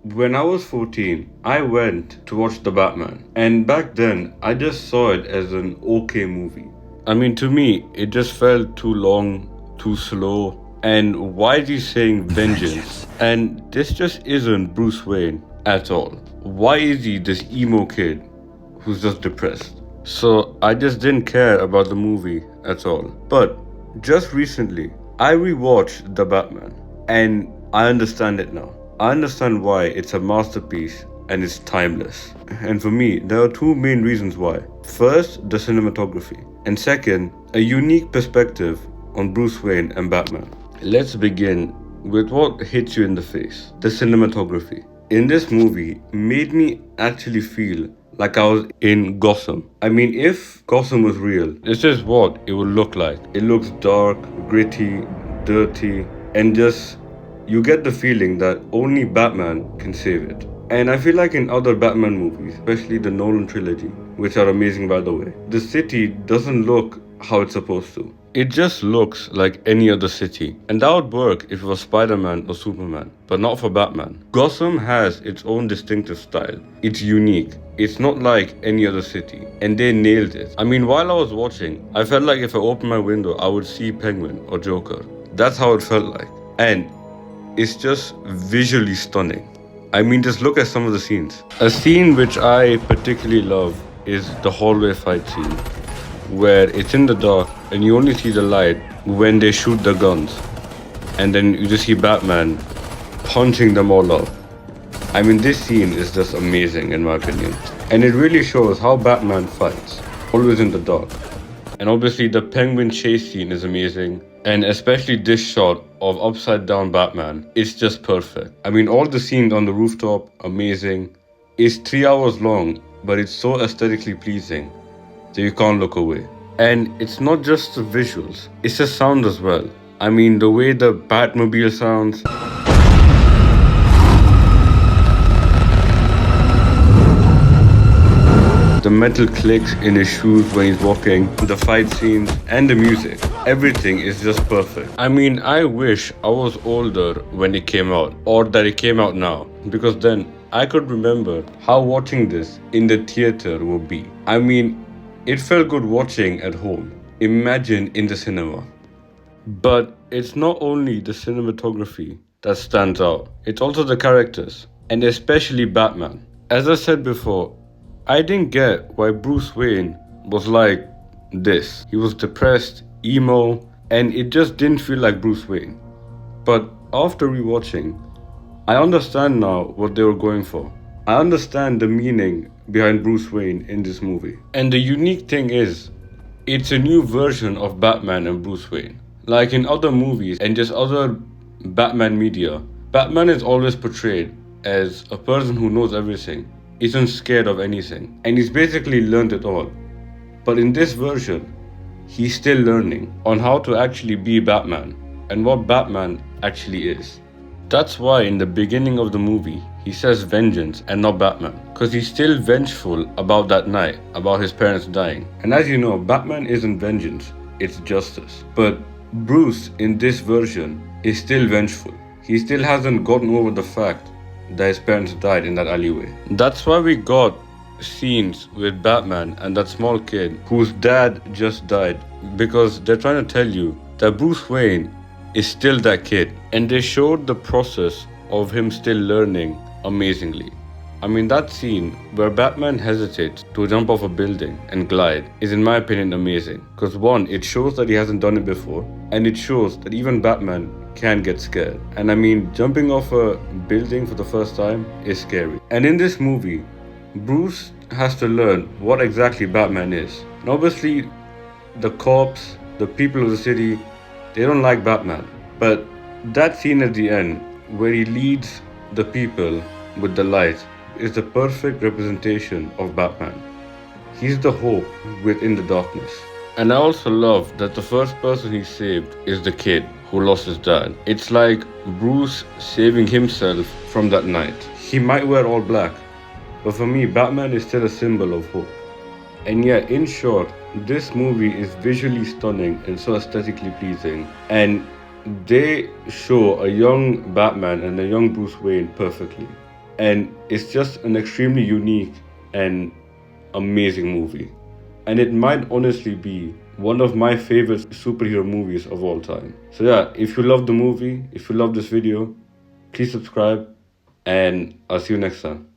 When I was 14, I went to watch The Batman, and back then I just saw it as an okay movie. I mean, to me, it just felt too long, too slow, and why is he saying vengeance? And this just isn't Bruce Wayne at all. Why is he this emo kid who's just depressed? So I just didn't care about the movie at all. But just recently, I rewatched The Batman, and I understand it now. I understand why it's a masterpiece and it's timeless. And for me, there are two main reasons why. First, the cinematography, and second, a unique perspective on Bruce Wayne and Batman. Let's begin with what hits you in the face: the cinematography. In this movie, made me actually feel like I was in Gotham. I mean, if Gotham was real, this is what it would look like. It looks dark, gritty, dirty, and just you get the feeling that only Batman can save it. And I feel like in other Batman movies, especially the Nolan trilogy, which are amazing by the way, the city doesn't look how it's supposed to. It just looks like any other city. And that would work if it was Spider-Man or Superman, but not for Batman. Gotham has its own distinctive style. It's unique. It's not like any other city. And they nailed it. I mean, while I was watching, I felt like if I opened my window, I would see Penguin or Joker. That's how it felt like. And it's just visually stunning. I mean, just look at some of the scenes. A scene which I particularly love is the hallway fight scene, where it's in the dark and you only see the light when they shoot the guns. And then you just see Batman punching them all up. I mean, this scene is just amazing in my opinion. And it really shows how Batman fights, always in the dark. And obviously the Penguin chase scene is amazing. And especially this shot of upside down Batman, it's just perfect. I mean, all the scenes on the rooftop, amazing. It's 3 hours long, but it's so aesthetically pleasing that you can't look away. And it's not just the visuals, it's the sound as well. I mean, the way the Batmobile sounds, the metal clicks in his shoes when he's walking, the fight scenes, and the music. Everything is just perfect. I mean, I wish I was older when it came out, or that it came out now, because then I could remember how watching this in the theater would be. I mean, it felt good watching at home. Imagine in the cinema. But it's not only the cinematography that stands out, it's also the characters, and especially Batman. As I said before, I didn't get why Bruce Wayne was like this. He was depressed, emo, and it just didn't feel like Bruce Wayne. But after rewatching, I understand now what they were going for. I understand the meaning behind Bruce Wayne in this movie. And the unique thing is, it's a new version of Batman and Bruce Wayne. Like in other movies and just other Batman media, Batman is always portrayed as a person who knows everything, isn't scared of anything, and he's basically learned it all. But in this version, he's still learning on how to actually be Batman and what Batman actually is. That's why in the beginning of the movie, he says vengeance and not Batman, because he's still vengeful about that night, about his parents dying. And as you know, Batman isn't vengeance, it's justice. But Bruce in this version is still vengeful. He still hasn't gotten over the fact that his parents died in that alleyway. That's why we got scenes with Batman and that small kid whose dad just died, because they're trying to tell you that Bruce Wayne is still that kid, and they showed the process of him still learning amazingly. I mean, that scene where Batman hesitates to jump off a building and glide is, in my opinion, amazing. Because one, it shows that he hasn't done it before, and it shows that even Batman can get scared. And I mean, jumping off a building for the first time is scary. And in this movie, Bruce has to learn what exactly Batman is. And obviously, the cops, the people of the city, they don't like Batman. But that scene at the end, where he leads the people with the light, is the perfect representation of Batman. He's the hope within the darkness. And I also love that the first person he saved is the kid who lost his dad. It's like Bruce saving himself from that night. He might wear all black, but for me, Batman is still a symbol of hope. And yeah, in short, this movie is visually stunning and so aesthetically pleasing. And they show a young Batman and a young Bruce Wayne perfectly. And it's just an extremely unique and amazing movie. And it might honestly be one of my favorite superhero movies of all time. So yeah, if you love the movie, if you love this video, please subscribe, and I'll see you next time.